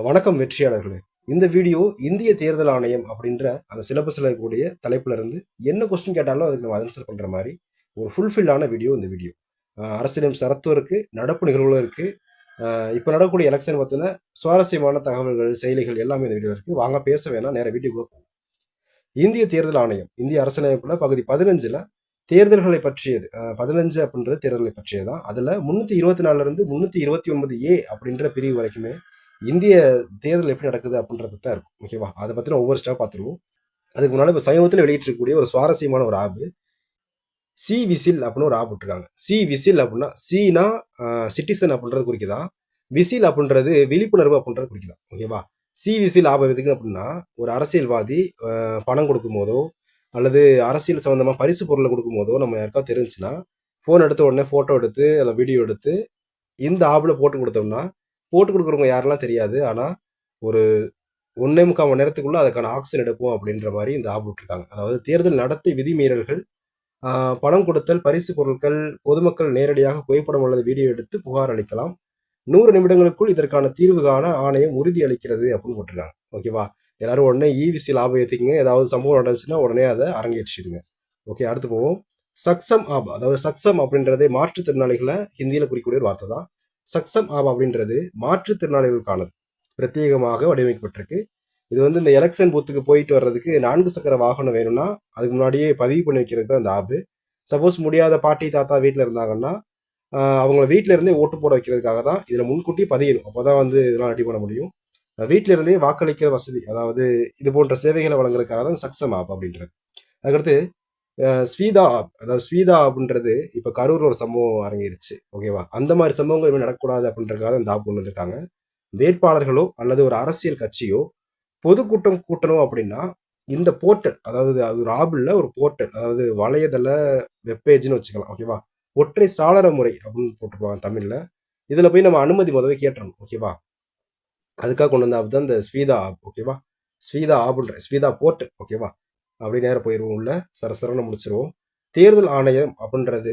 வணக்கம் வெற்றியாளர்களே. இந்த வீடியோ இந்திய தேர்தல் ஆணையம் அப்படின்ற அந்த சிலபஸில் இருக்கக்கூடிய தலைப்புல இருந்து என்ன கொஸ்டின் கேட்டாலும் அதுக்கு நம்ம ஆன்சர் பண்ற மாதிரி ஒரு ஃபுல்ஃபில்லான வீடியோ இந்த வீடியோ. அரசியலும் சரத்தும் இருக்கு, நடப்பு நிகழ்வுகளும் இருக்கு. இப்போ நடக்கக்கூடிய எலெக்ஷன் பற்றின சுவாரஸ்யமான தகவல்கள், செயலிகள் எல்லாமே இந்த வீடியோ இருக்கு. வாங்க பேச வேணாம், நேர வீடியோக்குள்ள போகும். இந்திய தேர்தல் ஆணையம் இந்திய அரசியலமைப்புல பகுதி 15ல தேர்தல்களை பற்றியது. 15 அப்படின்றது தேர்தல்களை பற்றியதான். அதுல 324 இருந்து 329A அப்படின்ற பிரிவு வரைக்குமே இந்திய தேர்தல் எப்படி நடக்குது அப்படின்றத தான் இருக்கும். ஓகேவா? அதை பத்தின ஒவ்வொரு ஸ்டெப் பார்த்துருவோம். அதுக்கு முன்னாடி இப்போ சமீபத்தில் வெளியிட்டிருக்கக்கூடிய ஒரு சுவாரஸ்யமான ஒரு ஆப், சி விசில் அப்படின்னு ஒரு ஆப் விட்டுருக்காங்க. சி விசில் அப்படின்னா சீனா சிட்டிசன் அப்படின்றது குறிக்குதான், விசில் அப்படின்றது விழிப்புணர்வு அப்படின்றது குறிக்குதான். ஓகேவா? சி விசில் ஆப் எதுக்கு அப்படின்னா, ஒரு அரசியல்வாதி பணம் கொடுக்கும் போதோ அல்லது அரசியல் சம்பந்தமா பரிசு பொருளை கொடுக்கும் போதோ நம்ம யாருக்காவது தெரிஞ்சுன்னா ஃபோன் எடுத்த உடனே ஃபோட்டோ எடுத்து அதில் வீடியோ எடுத்து இந்த ஆப்பில் போட்டு கொடுத்தோம்னா, போட்டு கொடுக்குறவங்க யாரெல்லாம் தெரியாது, ஆனால் ஒரு 1.25 மணி நேரத்துக்குள்ள அதுக்கான ஆக்ஷன் எடுப்போம் அப்படின்ற மாதிரி இந்த ஆப் விட்டுருக்காங்க. அதாவது தேர்தல் நடத்தை விதிமீறல்கள், பணம் கொடுத்தல், பரிசு பொருட்கள், பொதுமக்கள் நேரடியாக புகைப்படம் அல்லது வீடியோ எடுத்து புகார் அளிக்கலாம். 100 நிமிடங்களுக்குள் இதற்கான தீர்வு காண ஆணையம் உறுதி அளிக்கிறது அப்படின்னு போட்டிருக்காங்க. ஓகேவா? எல்லாரும் உடனே இவிசி லாபம் ஏற்றிக்கங்க. ஏதாவது சம்பவம் நடந்துச்சுன்னா உடனே அதை அரங்கேற்றிடுங்க. ஓகே, அடுத்து போவோம். சக்சம் ஆப், அதாவது சக்சம் அப்படின்றதே மாற்றுத்திறனாளிகளை ஹிந்தியில் குறிக்கக்கூடிய ஒரு வார்த்தை தான். சக்சம் ஆப் அப்படின்றது மாற்றுத்திறனாளிகளுக்கானது, பிரத்யேகமாக வடிவமைக்கப்பட்டிருக்கு. இது வந்து இந்த எலெக்ஷன் பூத்துக்கு போயிட்டு வர்றதுக்கு 4 சக்கர வாகனம் வேணும்னா அதுக்கு முன்னாடியே பதிவு பண்ணி வைக்கிறது தான் இந்த ஆப்பு. சப்போஸ் முடியாத பாட்டி தாத்தா வீட்டில் இருந்தாங்கன்னா அவங்கள வீட்டில இருந்தே ஓட்டு போட வைக்கிறதுக்காக தான் இதில் முன்கூட்டி பதியணும். அப்போதான் வந்து இதெல்லாம் ரெடி பண்ண முடியும். வீட்டில இருந்தே வாக்களிக்கிற வசதி, அதாவது இது போன்ற சேவைகளை வழங்குறதுக்காக தான் சக்சம் ஆப் அப்படின்றது. அதுக்கடுத்து ஸ்வீதா ஆப், அதாவது ஸ்வீதா அப்படின்றது இப்போ கரூர்ல ஒரு சம்பவம் அரங்கிருச்சு. ஓகேவா? அந்த மாதிரி சம்பவங்கள் இனிமேல் நடக்கக்கூடாது அப்படின்றதுக்காக இந்த ஆப் கொண்டு வந்திருக்காங்க. வேட்பாளர்களோ அல்லது ஒரு அரசியல் கட்சியோ பொதுக்கூட்டம் கூட்டணும் அப்படின்னா இந்த போர்ட்டல், அதாவது அது ஒரு ஆப் இல்லை, ஒரு போர்ட்டல், அதாவது வலையதள வெப்பேஜ்னு வச்சுக்கலாம். ஓகேவா? ஒற்றை சாளர முறை அப்படின்னு போட்டிருப்பாங்க தமிழ்ல. இதுல போய் நம்ம அனுமதி முதவே கேட்டணும். ஓகேவா? அதுக்காக கொண்டு வந்த ஆப் தான் இந்த ஸ்வீதா ஆப். ஓகேவா? ஸ்வீதா ஆப்ன்ற ஸ்வீதா போர்ட்டல். ஓகேவா? அப்படி நேரம் போயிடுவோம், உள்ள சரசரன்னு முடிச்சிருவோம். தேர்தல் ஆணையம் அப்படின்றது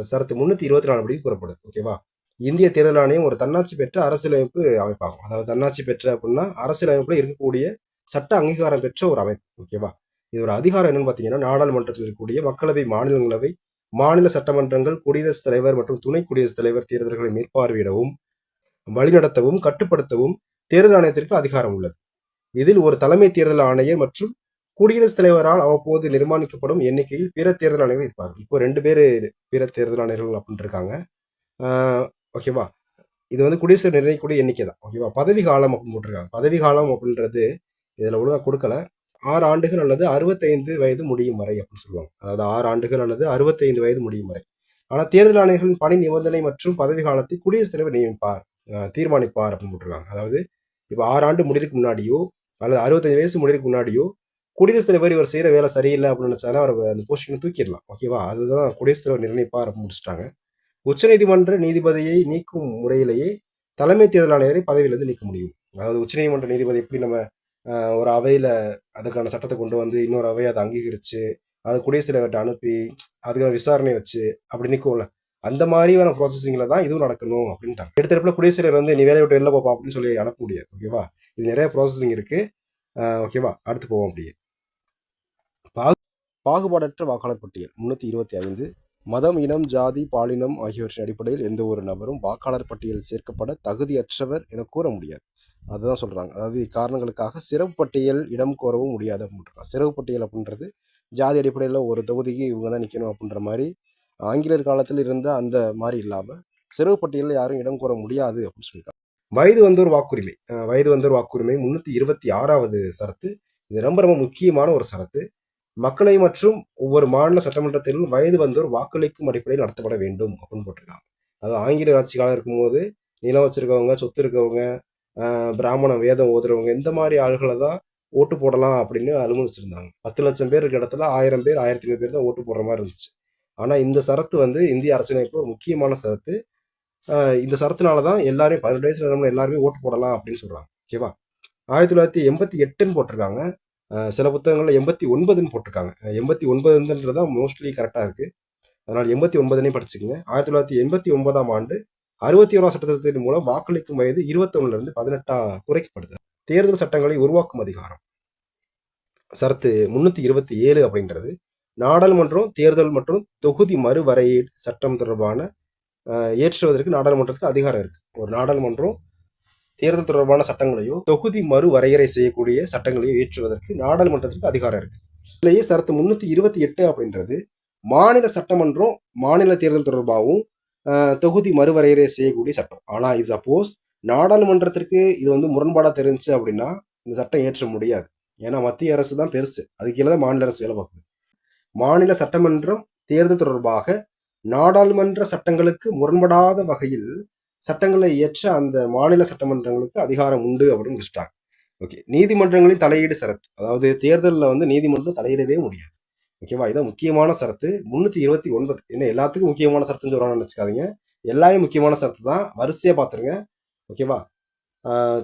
சரத்து 324 படி கூறப்படுது. ஓகேவா? இந்திய தேர்தல் ஆணையம் ஒரு தன்னாட்சி பெற்ற அரசியலமைப்பு அமைப்பாகும். அதாவது தன்னாட்சி பெற்ற அப்படின்னா அரசியலமைப்புல இருக்கக்கூடிய சட்ட அங்கீகாரம் பெற்ற ஒரு அமைப்பு. ஓகேவா? இதோட அதிகாரம் என்னன்னு பார்த்தீங்கன்னா, நாடாளுமன்றத்தில் இருக்கக்கூடிய மக்களவை, மாநிலங்களவை, மாநில சட்டமன்றங்கள், குடியரசுத் தலைவர் மற்றும் துணை குடியரசுத் தலைவர் தேர்தல்களை மேற்பார்வையிடவும், வழிநடத்தவும், கட்டுப்படுத்தவும் தேர்தல் ஆணையத்திற்கு அதிகாரம் உள்ளது. இதில் ஒரு தலைமை தேர்தல் ஆணையர் மற்றும் குடியரசுத் தலைவரால் அவ்வப்போது நிர்மாணிக்கப்படும் எண்ணிக்கையில் பிற தேர்தல் ஆணையர்கள் இருப்பார்கள். இப்போ 2 பேர் பிற தேர்தல் ஆணையர்கள் அப்படின்னு இருக்காங்க. ஓகேவா? இது வந்து குடியரசு நிர்ணயிக்கக்கூடிய எண்ணிக்கை தான். ஓகேவா? பதவி காலம் அப்படின்னு போட்டிருக்காங்க. பதவி காலம் அப்படின்றது இதில் ஒழுங்காக கொடுக்கல. 6 ஆண்டுகள் அல்லது 65 வயது முடியும் வரை அப்படின்னு சொல்லுவாங்க. அதாவது 6 ஆண்டுகள் அல்லது 65 வயது முடியும் வரை. ஆனால் தேர்தல் ஆணையர்களின் பணி நிபந்தனை மற்றும் பதவி காலத்தை குடியரசுத் தலைவர் நியமிப்பார், தீர்மானிப்பார் அப்படின்னு போட்டிருக்காங்க. அதாவது இப்போ 6 ஆண்டு முடிவுக்கு முன்னாடியோ அல்லது 65 வயசு முடிவுக்கு முன்னாடியோ குடியரசுத் தலைவர் இவர் செய்யற வேலை சரியில்லை அப்படின்னு நினைச்சாலும் அவர் அந்த போஸ்டிங் தூக்கிடலாம். ஓகேவா? அதுதான் குடியரசுத் தலைவர் நிர்ணயிப்பார் அப்படின்னு முடிச்சுட்டாங்க. உச்சநீதிமன்ற நீதிபதியை நீக்கும் முறையிலேயே தலைமை தேர்தல் ஆணையரை பதவியிலிருந்து நீக்க முடியும். அதாவது உச்சநீதிமன்ற நீதிபதி எப்படி நம்ம ஒரு அவையில அதுக்கான சட்டத்தை கொண்டு வந்து இன்னொரு அவையை அதை அங்கீகரிச்சு அது குடியரசுத் தலைவர்கிட்ட அனுப்பி அதுக்கான விசாரணை வச்சு அப்படி நிற்கும்ல, அந்த மாதிரியான ப்ராசஸிங்ல தான் இதுவும் நடக்கணும் அப்படின்ட்டாங்க. எடுத்தப்பல குடியரசுத் தலைவர் வந்து நீ வேலையை விட்டு வெளில போப்பா அப்படின்னு சொல்லி அனுப்ப முடியாது. ஓகேவா? இது நிறைய ப்ராசஸிங் இருக்கு. ஓகேவா? அடுத்து போவோம். அப்படியே பாகுபாடற்ற வாக்காளர் பட்டியல் 325. மதம், இனம், ஜாதி, பாலினம் ஆகியவற்றின் அடிப்படையில் எந்த ஒரு நபரும் வாக்காளர் பட்டியலில் சேர்க்கப்பட தகுதியற்றவர் என கூற முடியாது. அதுதான் சொல்றாங்க. அதாவது இக்காரணங்களுக்காக சிறப்பு பட்டியல் இடம் கோரவும் முடியாது அப்படின்றாங்க. சிறப்பு பட்டியல் அப்படின்றது ஜாதி அடிப்படையில் ஒரு தொகுதிக்கு இவங்க தான் நிற்கணும் அப்படின்ற மாதிரி ஆங்கிலேயர் காலத்தில் இருந்த அந்த மாதிரி இல்லாமல் சிறப்பு பட்டியலில் யாரும் இடம் கோர முடியாது அப்படின்னு சொல்லியிருக்காங்க. வயது வந்தோர் வாக்குரிமை, வயது வந்தோர் வாக்குரிமை 326வது சரத்து. இது ரொம்ப ரொம்ப முக்கியமான ஒரு சரத்து. மக்களை மற்றும் ஒவ்வொரு மாநில சட்டமன்றத்திலும் வயது வந்தோர் வாக்களிக்கும் அடிப்படையில் நடத்தப்பட வேண்டும் அப்படின்னு போட்டிருக்காங்க. அது ஆங்கில ஆட்சி காலம் இருக்கும்போது நிலம் வச்சிருக்கவங்க, சொத்து இருக்கவங்க, பிராமணம் வேதம் ஓதுறவங்க, இந்த மாதிரி ஆளுகளை தான் ஓட்டு போடலாம் அப்படின்னு அனுமதிச்சிருந்தாங்க. 10 லட்சம் பேர் இருக்க இடத்துல 1000 பேர் 1500 பேர் தான் ஓட்டு போடுற மாதிரி இருந்துச்சு. ஆனால் இந்த சரத்து வந்து இந்திய அரசியலமைப்பு ஒரு முக்கியமான சரத்து. இந்த சரத்துனாலதான் எல்லாரும் 18 வயசுல எல்லாருமே ஓட்டு போடலாம் அப்படின்னு சொல்றாங்க. ஓகேவா? 1988ன்னு போட்டிருக்காங்க. சில புத்தகங்கள்ல 89ன்னு போட்டிருக்காங்க. 89ன்றதான் மோஸ்ட்லி கரெக்டாக இருக்கு. அதனால 89னே படிச்சுக்கோங்க. 1989ஆம் ஆண்டு 61ஆம் சட்ட திருத்தத்தின் மூலம் வாக்களிக்கும் வயது 21 இருந்து 18 குறைக்கப்படுது. தேர்தல் சட்டங்களை உருவாக்கும் அதிகாரம் சரத்து 327 அப்படின்றது நாடாளுமன்றம் தேர்தல் மற்றும் தொகுதி மறுவரையீடு சட்டம் தொடர்பான இயற்றுவதற்கு நாடாளுமன்றத்துக்கு அதிகாரம் இருக்கு. ஒரு நாடாளுமன்றம் தேர்தல் தொடர்பான சட்டங்களையோ தொகுதி மறுவரையறை செய்யக்கூடிய சட்டங்களையோ இயற்றுவதற்கு நாடாளுமன்றத்திற்கு அதிகாரம் இருக்கு. இதுலேயே சரத்து 328 அப்படின்றது மாநில சட்டமன்றம் மாநில தேர்தல் தொடர்பாகவும் தொகுதி மறுவரையறை செய்யக்கூடிய சட்டம். ஆனா இது சப்போஸ் நாடாளுமன்றத்திற்கு இது வந்து முரண்பாடா தெரிஞ்சு அப்படின்னா இந்த சட்டம் இயற்ற முடியாது. ஏன்னா மத்திய அரசு தான் பெருசு, அதுக்கு கீழே தான் மாநில அரசு வேலை பார்க்குது. மாநில சட்டமன்றம் தேர்தல் தொடர்பாக நாடாளுமன்ற சட்டங்களுக்கு முரண்படாத வகையில் சட்டங்களை இயற்ற அந்த மாநில சட்டமன்றங்களுக்கு அதிகாரம் உண்டு அப்படின்னு முடிச்சிட்டாங்க. ஓகே, நீதிமன்றங்களின் தலையீடு சரத்து, அதாவது தேர்தலில் வந்து நீதிமன்றம் தலையிடவே முடியாது. ஓகேவா, இதான் முக்கியமான சரத்து 329. ஏன்னா எல்லாத்துக்கும் முக்கியமான சரத்துன்னு சொல்றான்னு நினச்சிக்காதீங்க, எல்லாமே முக்கியமான சரத்து தான், வரிசையாக பார்த்துருங்க. ஓகேவா,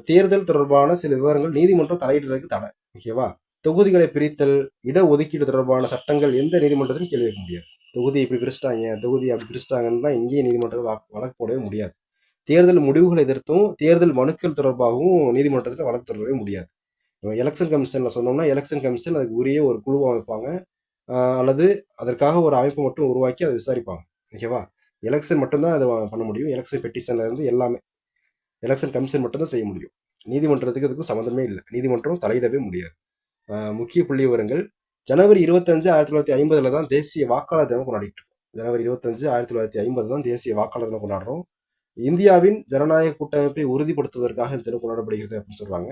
தேர்தல் தொடர்பான சில விவரங்கள் நீதிமன்றம் தலையிடுறதுக்கு தடை. ஓகேவா, தொகுதிகளை பிரித்தல் இடஒதுக்கீடு தொடர்பான சட்டங்கள் எந்த நீதிமன்றத்திலும் கேள்வி கேட்க முடியாது. தொகுதி இப்படி பிரிச்சிட்டாங்க, தொகுதி அப்படி பிரிச்சிட்டாங்கன்னா எங்கேயும் நீதிமன்றத்தில் வழக்கு போடவே முடியாது. தேர்தல் முடிவுகளை எதிர்த்தும் தேர்தல் மனுக்கள் தொடர்பாகவும் நீதிமன்றத்தில் வழக்கு தொடரவே முடியாது. எலெக்ஷன் கமிஷனில் சொன்னோம்னா எலெக்ஷன் கமிஷன் அதுக்கு உரிய ஒரு குழுவை அமைப்பாங்க, அல்லது அதற்காக ஒரு அமைப்பு மட்டும் உருவாக்கி அதை விசாரிப்பாங்க. ஓகேவா, எலெக்ஷன் மட்டும்தான் அதை பண்ண முடியும். எலெக்ஷன் பெட்டிஷன்ல இருந்து எல்லாமே எலெக்ஷன் கமிஷன் மட்டும்தான் செய்ய முடியும். நீதிமன்றத்துக்கு அதுக்கும் சம்மந்தமே இல்லை, நீதிமன்றம் தலையிடவே முடியாது. முக்கிய புள்ளி விவரங்கள் ஜனவரி 25, 1950 தான் தேசிய வாக்காளர் தினம் கொண்டாடிட்டு இருக்கோம். ஜனவரி 25, 1950 தான் தேசிய வாக்காளர் தினம் கொண்டாடுறோம். இந்தியாவின் ஜனநாயக கூட்டமைப்பை உறுதிப்படுத்துவதற்காக இந்த தினம் கொண்டாடப்படுகிறது அப்படின்னு சொல்றாங்க.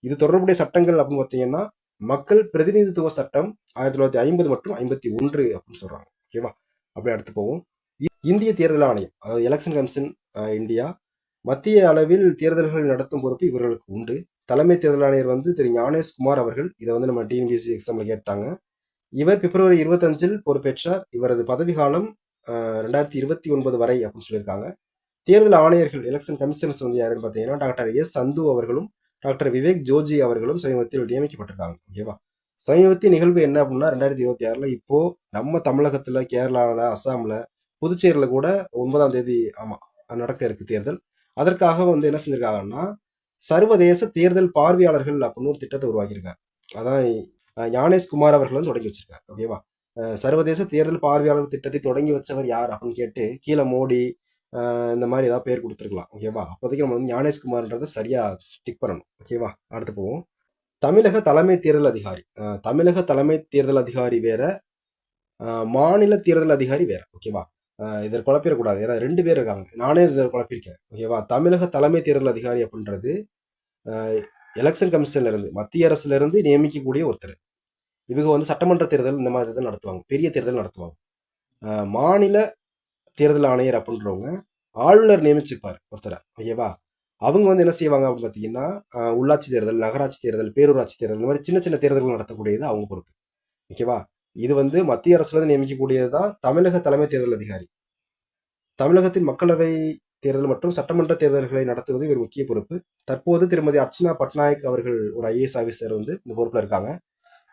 இது தொடர்புடைய சட்டங்கள் அப்படின்னு பார்த்தீங்கன்னா மக்கள் பிரதிநிதித்துவ சட்டம் 1950 மற்றும் 51 அப்படின்னு சொல்றாங்க. ஓகேவா, அப்படி அடுத்து போவோம். இந்திய தேர்தல் ஆணையம், அதாவது எலெக்ஷன் கமிஷன் இந்தியா, மத்திய அளவில் தேர்தல்கள் நடத்தும் பொறுப்பு இவர்களுக்கு உண்டு. தலைமை தேர்தல் ஆணையர் வந்து திரு ஞானேஷ்குமார் அவர்கள். இதை வந்து நம்ம டிஎன்பிஎஸ்சி எக்ஸாம்ல கேட்டாங்க. இவர் பிப்ரவரி 25 பொறுப்பேற்றார். இவரது பதவி காலம் 2029 வரை அப்படின்னு சொல்லியிருக்காங்க. தேர்தல் ஆணையர்கள் எலெக்ஷன் கமிஷனர்ஸ் வந்து யாருன்னு பார்த்தீங்கன்னா டாக்டர் எஸ் சந்து அவர்களும் டாக்டர் விவேக் ஜோஜி அவர்களும் சமீபத்தில் நியமிக்கப்பட்டிருக்காங்க. ஓகேவா, சமீபத்திய நிகழ்வு என்ன அப்படின்னா 2026 இப்போ நம்ம தமிழகத்துல, கேரளாவில், அசாம்ல, புதுச்சேரியில் கூட 9ஆம் தேதி நடக்க இருக்கு தேர்தல். அதற்காக வந்து என்ன செஞ்சிருக்காங்கன்னா சர்வதேச தேர்தல் பார்வையாளர்கள் அப்படின்னு ஒரு திட்டத்தை உருவாக்கியிருக்காரு. அதான் ஞானேஷ்குமார் அவர்கள் வந்து தொடங்கி வச்சிருக்காரு. ஓகேவா, சர்வதேச தேர்தல் பார்வையாளர் திட்டத்தை தொடங்கி வச்சவர் யார் அப்படின்னு கேட்டு கீழே மோடி இந்த மாதிரி ஏதாவது பேர் கொடுத்துருக்கலாம். ஓகேவா, அப்போதைக்கு நம்ம வந்து ஞானேஷ்குமார்ன்றதை சரியா டிக் பண்ணணும். ஓகேவா, அடுத்து போவோம். தமிழக தலைமை தேர்தல் அதிகாரி. தமிழக தலைமை தேர்தல் அதிகாரி வேற, மாநில தேர்தல் அதிகாரி வேற. ஓகேவா, இதில் குழப்பிடக்கூடாது, ஏன்னா 2 பேர் இருக்காங்க, நானே இதில் குழப்பிருக்கேன். ஓகேவா, தமிழக தலைமை தேர்தல் அதிகாரி அப்படின்றது எலெக்ஷன் கமிஷன்ல இருந்து மத்திய அரசுல இருந்து நியமிக்கக்கூடிய ஒருத்தர். இவங்க வந்து சட்டமன்ற தேர்தல் இந்த மாதிரி தான் நடத்துவாங்க, பெரிய தேர்தல் நடத்துவாங்க. மாநில தேர்தல் ஆணையர் அப்படின்றவங்க ஆளுநர் நியமிச்சுப்பார் ஒருத்தரை. ஓகேவா, அவங்க வந்து என்ன செய்வாங்க அப்படின்னு பார்த்தீங்கன்னா உள்ளாட்சி தேர்தல், நகராட்சி தேர்தல், பேரூராட்சி தேர்தல், இந்த மாதிரி சின்ன சின்ன தேர்தல்கள் நடத்தக்கூடியது அவங்க பொறுப்பு. ஓகேவா, இது வந்து மத்திய அரசுல இருந்து நியமிக்கக்கூடியது தான் தமிழக தலைமை தேர்தல் அதிகாரி. தமிழகத்தின் மக்களவை தேர்தல் மற்றும் சட்டமன்ற தேர்தல்களை நடத்துவது இவர் முக்கிய பொறுப்பு. தற்போது திருமதி அர்ச்சனா பட்நாயக் அவர்கள் ஒரு ஐஏஎஸ் ஆஃபீஸர் வந்து இந்த பொறுப்பில் இருக்காங்க.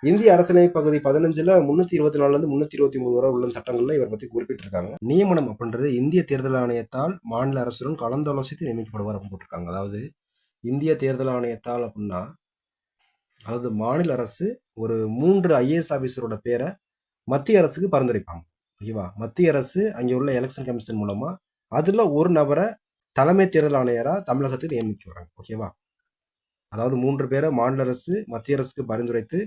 இந்திய அரசியலமைப்பு பகுதி 15ல் 324 329 வரை உள்ள சட்டங்கள்ல இவர் பத்தி குறிப்பிட்டிருக்காங்க. நியமனம் அப்படின்றது இந்திய தேர்தல் ஆணையத்தால் மாநில அரசுடன் கலந்தாலோசித்து நியமிக்கப்படுவார் அப்படின்னு போட்டிருக்காங்க. அதாவது இந்திய தேர்தல் ஆணையத்தால் அப்படின்னா, அதாவது மாநில அரசு ஒரு 3 ஐஏஎஸ் ஆஃபீஸரோட பேரை மத்திய அரசுக்கு பரிந்துரைப்பாங்க. ஓகேவா, மத்திய அரசு அங்கே உள்ள எலெக்ஷன் கமிஷன் மூலமா அதுல ஒரு நபரை தலைமை தேர்தல் ஆணையரா தமிழகத்தில் நியமிக்கிறாங்க. ஓகேவா, அதாவது 3 பேரை மாநில அரசு மத்திய அரசுக்கு பரிந்துரைத்து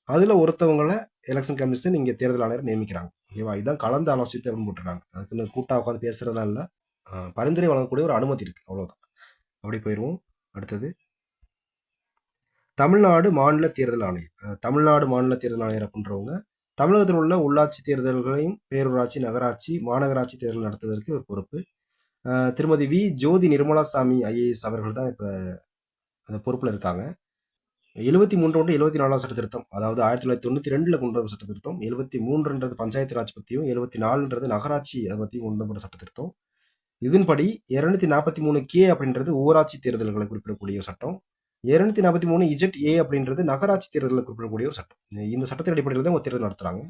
அதுல ஒருத்தவங்களை எலெக்ஷன் கமிஷன் இங்க தேர்தல் ஆணையர் நியமிக்கிறாங்க. ஓகேவா, இதுதான் கலந்து ஆலோசித்து அப்படின்னு போட்டிருக்காங்க. அதுக்குன்னு கூட்டா உட்காந்து பேசுறதுலாம் இல்லை, பரிந்துரை வழங்கக்கூடிய ஒரு அனுமதி இருக்கு, அவ்வளவுதான். அப்படி போயிடுவோம். அடுத்தது தமிழ்நாடு மாநில தேர்தல் ஆணையர். தமிழ்நாடு மாநில தேர்தல் ஆணையர் அப்படின்றவங்க தமிழகத்தில் உள்ள உள்ளாட்சி தேர்தல்களையும் பேரூராட்சி, நகராட்சி, மாநகராட்சி தேர்தல் நடத்துவதற்கு ஒரு பொறுப்பு. திருமதி வி ஜோதி நிர்மலாசாமி ஐஏஎஸ் அவர்கள் தான் இப்போ அந்த பொறுப்பில் இருக்காங்க. 73 74 சட்ட திருத்தம், அதாவது 1992 கொண்டு வரும் சட்ட திருத்தம். 73ன்றது பஞ்சாயத்து ராஜ் பற்றியும் 74ன்றது நகராட்சி அதை பற்றியும் கொண்டு வர சட்ட திருத்தம். இதன்படி 243 அப்படின்றது ஊராட்சி தேர்தல்களை குறிப்பிடக்கூடிய சட்டம். 243 ZA அப்படின்றது நகராட்சி தேர்தலில் குறிப்பிடக்கூடிய ஒரு சட்டம். இந்த சட்டத்தின் அடிப்படையில் தான் தேர்தல் நடத்துறாங்க.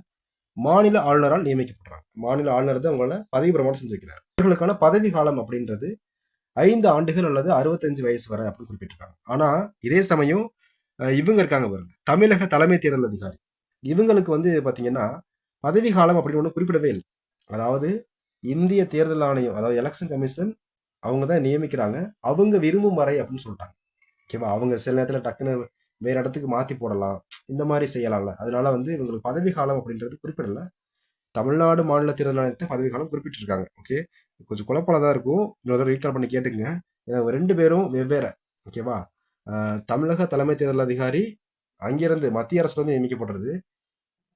மாநில ஆளுநரால் நியமிக்கப்படுறாங்க. மாநில ஆளுநர் தான் அவங்கள பதவி பிரமாணம் செஞ்சு வைக்கிறார். இவர்களுக்கான பதவி காலம் அப்படின்றது 5 ஆண்டுகள் அல்லது 65 வயசு வரை அப்படின்னு குறிப்பிட்டிருக்காங்க. ஆனா இதே சமயம் இவங்க இருக்காங்க பாருங்க, தமிழக தலைமை தேர்தல் அதிகாரி. இவங்களுக்கு வந்து பாத்தீங்கன்னா பதவி காலம் அப்படின்னு ஒண்ணு குறிப்பிடவே இல்லை. அதாவது இந்திய தேர்தல் ஆணையம், அதாவது எலெக்ஷன் கமிஷன் அவங்க தான் நியமிக்கிறாங்க. அவங்க விரும்பும் வரை அப்படின்னு சொல்லிட்டாங்க. ஓகேவா? அவங்க சில நேரத்துல டக்குன்னு வேற இடத்துக்கு மாத்தி போடலாம். இந்த மாதிரி செய்யலாம்ல. அதனால வந்து இவங்களுக்கு பதவி காலம் அப்படின்றது குறிப்பிடல. தமிழ்நாடு மாநில தேர்தல் ஆணையத்தை பதவி காலம் குறிப்பிட்டிருக்காங்க. ஓகே. கொஞ்சம் குழப்பமா தான் இருக்கும். இன்னொரு தடவை ரீகால் பண்ணி கேட்டுக்கங்க. ஏன்னா இவங்க 2 பேரும் வெவ்வேறு. ஓகேவா? தமிழக தலைமை தேர்தல் அதிகாரி அங்கிருந்து மத்திய அரசுல இருந்து நியமிக்கப்படுறது.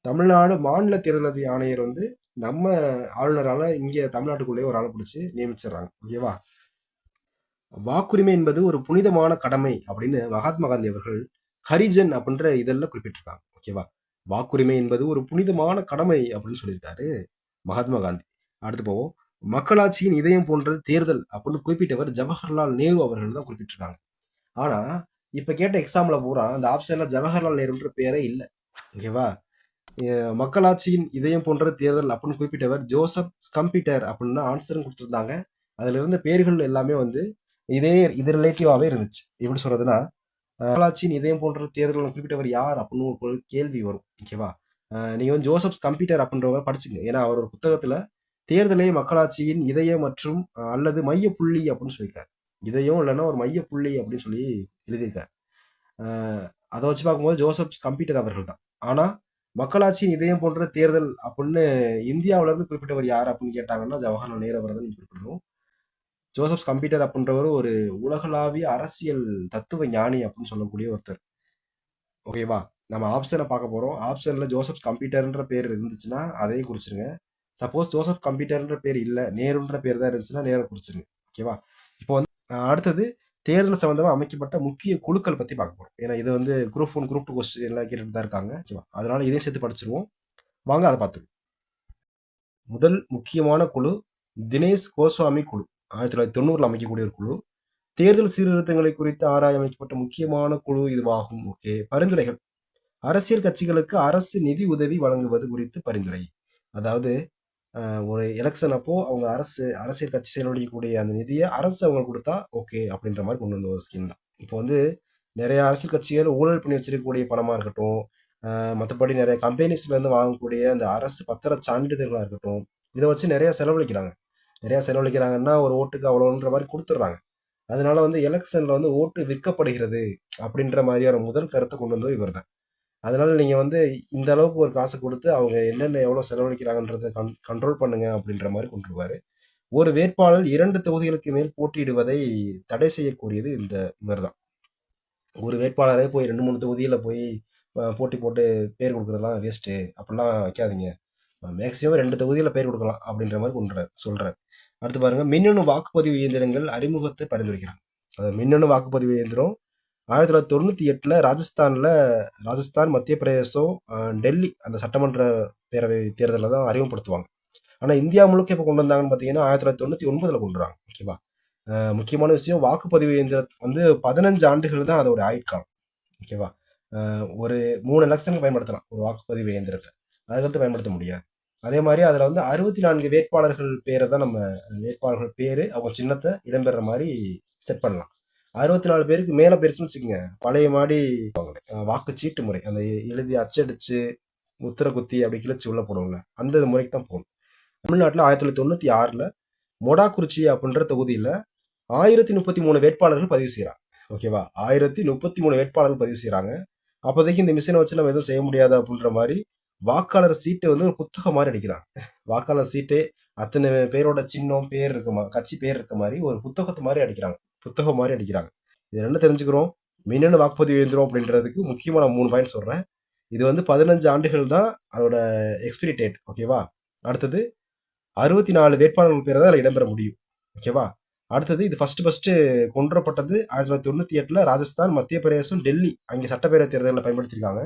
தமிழ்நாடு மாநில தேர்தல் ஆணையர் வந்து நம்ம ஆளுநரால இங்க தமிழ்நாட்டுக்குள்ளேயே ஒரு ஆளை பிடிச்சி நியமிச்சிடுறாங்க. ஓகேவா? வாக்குரிமை என்பது ஒரு புனிதமான கடமை அப்படின்னு மகாத்மா காந்தி அவர்கள் ஹரிஜன் அப்படின்ற இதழில் குறிப்பிட்டிருக்காங்க. ஓகேவா? வாக்குரிமை என்பது ஒரு புனிதமான கடமை அப்படின்னு சொல்லியிருக்காரு மகாத்மா காந்தி. அடுத்து போவோம். மக்களாட்சியின் இதயம் போன்றது தேர்தல் அப்படின்னு குறிப்பிட்டவர் ஜவஹர்லால் நேரு அவர்கள் தான் குறிப்பிட்டிருக்காங்க. ஆனா இப்ப கேட்ட எக்ஸாம்ல பூரா அந்த ஆப்ஷன்ல ஜவஹர்லால் நேருன்ற பேரே இல்லை. ஓகேவா? மக்களாட்சியின் இதயம் போன்ற தேர்தல் அப்படின்னு குறிப்பிட்டவர் ஜோசப் ஸ்கம்பிட்டர் அப்படின்னு தான் ஆன்சரும் கொடுத்துருந்தாங்க. அதுல இருந்த பேர்கள் எல்லாமே வந்து இது ரிலேட்டிவாவே இருந்துச்சு. எப்படி சொல்றதுன்னா, மக்களாட்சியின் இதயம் போன்ற தேர்தல் குறிப்பிட்டவர் யார் அப்படின்னு ஒரு கேள்வி வரும். ஓகேவா? நீங்க வந்து ஜோசப் கம்ப்யூட்டர் அப்படின்றவங்க படிச்சுங்க. ஏன்னா அவர் ஒரு புத்தகத்துல தேர்தலே மக்களாட்சியின் இதயம் மற்றும் அல்லது மைய புள்ளி அப்படின்னு சொல்லியிருக்காரு. இதயம் இல்லைன்னா ஒரு மைய புள்ளி அப்படின்னு சொல்லி எழுதியிருக்காரு. அதை வச்சு பார்க்கும்போது ஜோசப் கம்ப்யூட்டர் அவர்கள் தான். ஆனா மக்களாட்சியின் இதயம் போன்ற தேர்தல் அப்படின்னு இந்தியாவில இருந்து குறிப்பிட்டவர் யார் அப்படின்னு கேட்டாங்கன்னா ஜவஹர்லால் நேரு அவரை தான் நீங்க குறிப்பிடணும். ஜோசப் கம்ப்யூட்டர் அப்படின்றவர் ஒரு உலகளாவிய அரசியல் தத்துவ ஞானி அப்படின்னு சொல்லக்கூடிய ஒருத்தர். ஓகேவா? நம்ம ஆப்ஷனை பார்க்க போறோம். ஆப்ஷன்ல ஜோசப் கம்ப்யூட்டர்ன்ற பேர் இருந்துச்சுன்னா அதையும் குறிச்சிருங்க. சப்போஸ் ஜோசப் கம்ப்யூட்டர்ன்ற பேர் இல்லை, நேருன்ற பேர் தான் இருந்துச்சுன்னா நேரை குறிச்சிருங்க. ஓகேவா? இப்போ வந்து அடுத்தது தேர்தல் சம்பந்தமா அமைக்கப்பட்ட முக்கிய குழுக்கள் பத்தி பார்க்க போறோம். ஏன்னா இது வந்து குரூப் 1 குரூப் 2 கொஸ்டின் எல்லாம் கேட்டுட்டு தான் இருக்காங்க. ஓகேவா? அதனால இதையும் சேர்த்து படிச்சிருவோம். வாங்க அதை பார்த்துருவோம். முதல் முக்கியமான குழு தினேஷ் கோஸ்வாமி குழு. 1990 அமைக்கக்கூடிய ஒரு குழு. தேர்தல் சீர்திருத்தங்களை குறித்து ஆராய அமைக்கப்பட்ட முக்கியமான குழு இதுவாகும். ஓகே. பரிந்துரைகள். அரசியல் கட்சிகளுக்கு அரசு நிதி உதவி வழங்குவது குறித்து பரிந்துரை. அதாவது ஒரு எலெக்ஷன் அப்போ அவங்க அரசியல் கட்சி செலவழிக்கக்கூடிய அந்த நிதியை அரசு அவங்க கொடுத்தா ஓகே அப்படின்ற மாதிரி கொண்டு வந்த ஒரு ஸ்கீம் தான். இப்போ வந்து நிறைய அரசியல் கட்சிகள் ஊழல் பண்ணி வச்சிருக்கக்கூடிய பணமா இருக்கட்டும், மற்றபடி நிறைய கம்பெனிஸ்ல இருந்து வாங்கக்கூடிய அந்த அரசு பத்திர சான்றிதழ்களா இருக்கட்டும், இதை வச்சு நிறைய செலவழிக்கிறாங்க. நிறைய செலவழிக்கிறாங்கன்னா ஒரு ஓட்டுக்கு அவ்வளோன்ற மாதிரி கொடுத்துட்றாங்க. அதனால வந்து எலெக்ஷன்ல வந்து ஓட்டு விற்கப்படுகிறது அப்படின்ற மாதிரியான முதல் கருத்தை கொண்டு வந்தது இவர் தான். அதனால நீங்க வந்து இந்த அளவுக்கு ஒரு காசை கொடுத்து அவங்க என்னென்ன எவ்வளவு செலவழிக்கிறாங்கன்றதை கண்ட்ரோல் பண்ணுங்க அப்படின்ற மாதிரி கொண்டு வருவாரு. ஒரு வேட்பாளர் 2 தொகுதிகளுக்கு மேல் போட்டியிடுவதை தடை செய்யக்கூடியது இந்த இவர் தான். ஒரு வேட்பாளரே போய் 2 3 தொகுதியில போய் போட்டி போட்டு பேர் கொடுக்கறதெல்லாம் வேஸ்ட்டு அப்படிலாம் வைக்காதீங்க. மேக்சிமம் 2 தொகுதியில பேர் கொடுக்கலாம் அப்படின்ற மாதிரி சொல்றாரு. அடுத்து பாருங்க, மின்னணு வாக்குப்பதிவு இயந்திரங்கள் அறிமுகத்தை பரிந்துரைக்கிறாங்க. மின்னணு வாக்குப்பதிவு இயந்திரம் 1998 ராஜஸ்தான், மத்திய பிரதேசம், டெல்லி அந்த சட்டமன்ற பேரவை தேர்தலில் தான் அறிமுகப்படுத்துவாங்க. ஆனால் இந்தியா முழுக்க எப்போ கொண்டு வந்தாங்கன்னு பார்த்தீங்கன்னா 1999 கொண்டு வராங்க. ஓகேவா? முக்கியமான விஷயம், வாக்குப்பதிவு இயந்திரம் வந்து 15 ஆண்டுகள் தான் அதோட ஆயுட்காலம். ஓகேவா? ஒரு 3 எலெக்ஷனுக்கு பயன்படுத்தலாம் ஒரு வாக்குப்பதிவு இயந்திரத்தை. அதுக்கடுத்து பயன்படுத்த முடியாது. அதே மாதிரி அதில் வந்து 64 வேட்பாளர்கள் பேரை தான் நம்ம வேட்பாளர்கள் பேர் அவங்க சின்னத்தை இடம்பெற மாதிரி செட் பண்ணலாம். 64 பேருக்கு மேல போயிருச்சுன்னு வச்சுக்கோங்க, பழைய மாதிரி வாக்குச்சீட்டு முறை, அந்த எழுதி அச்சடிச்சு முத்திரை குத்தி அப்படி கிழிச்சு உள்ள போடுவோம்ல, அந்த முறைக்கு தான் போகணும். தமிழ்நாட்டில் 1996 மொடாக்குறிச்சி அப்படின்ற தொகுதியில 1033 வேட்பாளர்கள் பதிவு செய்யறாங்க. ஓகேவா? 1033 வேட்பாளர்கள் பதிவு செய்யறாங்க. அப்போதைக்கு இந்த மிஷினை வச்சு நம்ம எதுவும் செய்ய முடியாது அப்படின்ற மாதிரி வாக்காளர் சீட்டை வந்து ஒரு புத்தகம் மாதிரி அடிக்கிறாங்க. வாக்காளர் சீட்டு அத்தனை பேரோட சின்னம் பேர் இருக்குமா, கட்சி பேர் இருக்க மாதிரி ஒரு புத்தகத்து மாதிரி அடிக்கிறாங்க. புத்தகம் மாதிரி அடிக்கிறாங்க. இது என்ன தெரிஞ்சுக்கிறோம்? மின்னணு வாக்குப்பதிவு இயந்திரம் அப்படின்றதுக்கு முக்கியமா நான் 3 பாயிண்ட் சொல்றேன். இது வந்து 15 ஆண்டுகள் தான் அதோட எக்ஸ்பிரி டேட். ஓகேவா? அடுத்தது 64 வேட்பாளர்கள் பேர் தான் அதில் இடம்பெற முடியும். ஓகேவா? அடுத்தது இது ஃபர்ஸ்ட் கொண்டுவரப்பட்டது 1998 ராஜஸ்தான், மத்திய பிரதேசம், டெல்லி அங்கே சட்டப்பேரவை தேர்தலில் பயன்படுத்தியிருக்காங்க.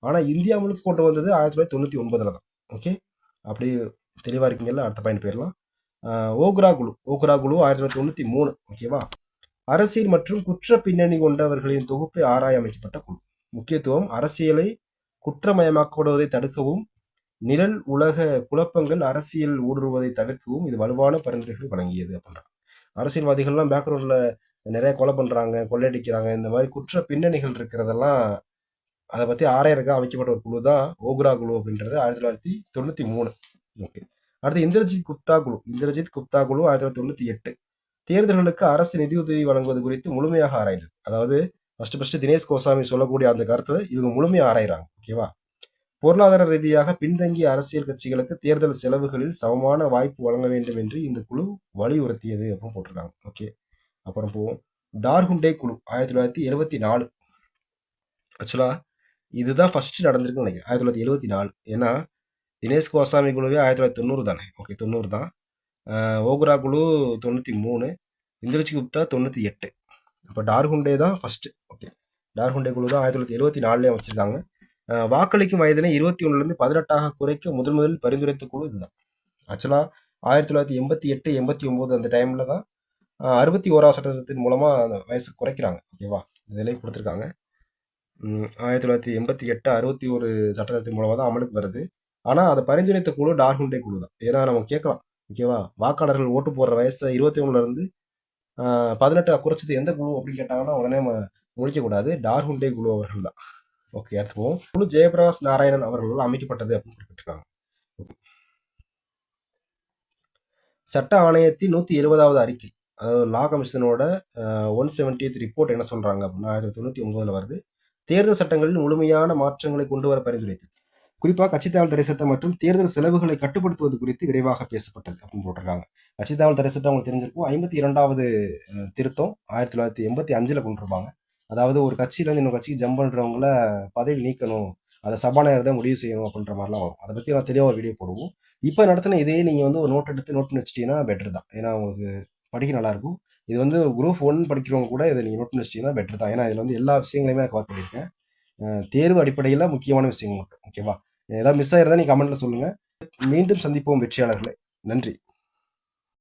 ஆனால் இந்தியா முழுக்க கொண்டு வந்தது 1999 தான். ஓகே, அப்படி தெளிவாக இருக்கீங்கல்ல? அடுத்த பாயிண்ட் போயிடலாம். ஓக்ரா குழு 1993. ஓகேவா? அரசியல் மற்றும் குற்ற பின்னணி கொண்டவர்களின் தொகுப்பை ஆராய அமைக்கப்பட்ட குழு. முக்கியத்துவம், அரசியலை குற்றமயமாக்கப்படுவதை தடுக்கவும், நிழல் உலக குழப்பங்கள் அரசியல் ஊடுருவதை தவிர்க்கவும் இது வலுவான பரிந்துரைகளை வழங்கியது அப்படின்றாங்க. அரசியல்வாதிகள்லாம் பேக்ரவுண்டில் நிறைய கொலை பண்ணுறாங்க, கொள்ளையடிக்கிறாங்க, இந்த மாதிரி குற்ற பின்னணிகள் இருக்கிறதெல்லாம் அதை பற்றி ஆராயறதுக்காக அமைக்கப்பட்ட ஒரு குழு தான் ஓக்ரா குழு அப்படின்றது 1993. ஓகே. அடுத்து இந்திரஜித் குப்தா குழு. இந்திரஜித் குப்தா குழு 1998 தேர்தல்களுக்கு அரசு நிதியுதவி வழங்குவது குறித்து முழுமையாக ஆராய்ந்தது. அதாவது ஃபர்ஸ்ட் தினேஷ் கோசாமி சொல்லக்கூடிய அந்த கருத்தை இவங்க முழுமையாக ஆராயிறாங்க. ஓகேவா? பொருளாதார ரீதியாக பின்தங்கிய அரசியல் கட்சிகளுக்கு தேர்தல் செலவுகளில் சமமான வாய்ப்பு வழங்க வேண்டும் என்று இந்த குழு வலியுறுத்தியது அப்படின்னு போட்டிருக்காங்க. ஓகே. அப்புறம் போவோம். டார்ஹுண்டே குழு 1974. ஆக்சுவலா இதுதான் ஃபர்ஸ்ட் நடந்திருக்குன்னு நினைக்கிறேன், 1974. ஏன்னா தினேஷ் கோசாமி குழுவே 1990 தானே. ஓகே, 90 தான். ஓக்ரா குழு 93, இந்திரஜித் குப்தா 98. அப்போ டார்ஹுண்டே தான் ஃபர்ஸ்ட். ஓகே, டார்ஹுண்டே குழு தான் 1974 வச்சிருக்காங்க. வாக்களிக்கும் வயதினை 21லேருந்து 18 குறைக்க முதல் பரிந்துரைத்த குழு இதுதான். ஆக்சுவலாக 1988, 89 அந்த டைமில் தான் 61ஆம் சட்டத்தின் மூலமாக அந்த வயசு குறைக்கிறாங்க. ஓகேவா? இதிலே கொடுத்துருக்காங்க. 1988 61 சட்டத்தின் மூலமாக தான் அமலுக்கு வருது. ஆனால் அதை பரிந்துரைத்த குழு டார்ஹுண்டே குழு தான். ஏன்னா நம்ம கேட்கலாம், ஓகேவா, வாக்காளர்கள் ஓட்டு போடுற வயசை 21லேருந்து 18 குறைச்சது எந்த குழு அப்படின்னு கேட்டாங்கன்னா உடனே முழிக்கக்கூடாது, டார்ஹுண்டே குழு அவர்கள் தான். ஓகே, அடுத்து போவோம். குழு ஜெயபிரகாஷ் நாராயணன் அவர்களால் அமைக்கப்பட்டது அப்படின்னு குறிப்பிட்டிருக்காங்க. சட்ட ஆணையத்தின் 170வது அறிக்கை, அதாவது லா கமிஷனோட 170th ரிப்போர்ட் என்ன சொல்றாங்க அப்படின்னா 1999 வருது. தேர்தல் சட்டங்களில் முழுமையான மாற்றங்களை கொண்டு வர பரிந்துரைத்தது. குறிப்பாக கட்சித்தாவல் தடை சட்டம் மற்றும் தேர்தல் செலவுகளை கட்டுப்படுத்துவது குறித்து விரைவாக பேசப்பட்டது அப்படின்னு போட்டிருக்காங்க. கட்சித்தாவல் தடை சட்டம் உங்களுக்கு தெரிஞ்சிருக்கும். 52வது திருத்தம் 1985 கொண்டு வருவாங்க. அதாவது ஒரு கட்சியிலேருந்து இன்னொரு கட்சிக்கு ஜம்ப் பண்ணுறவங்கள பதவி நீக்கணும், அதை சபாநாயகர் தான் முடிவு செய்யணும் அப்படின்ற மாதிரிலாம் வரும். அதை பற்றி நான் தெளிவாக ஒரு வீடியோ போடுவோம். இப்போ நடத்தின இதே நீங்கள் வந்து ஒரு நோட் எடுத்து நோட் பண்ணி வச்சிட்டிங்கன்னா பெட்டர் தான். ஏன்னா உங்களுக்கு படிக்க நல்லாயிருக்கும். இது வந்து குரூப் 1 படிக்கிறவங்க கூட இதை நீங்கள் நோட் பண்ணி வச்சிட்டிங்கன்னா பெட்டர் தான். ஏன்னா இதில் வந்து எல்லா விஷயங்களையுமே கவர் பண்ணியிருக்கேன். தேர்வு அடிப்படையில் முக்கியமான விஷயங்கள் மட்டும். ஓகேவா? ஏதாவது மிஸ் ஆயிருந்தா நீங்கள் கமெண்ட்டில் சொல்லுங்கள். மீண்டும் சந்திப்போம் வெற்றியாளர்களே. நன்றி.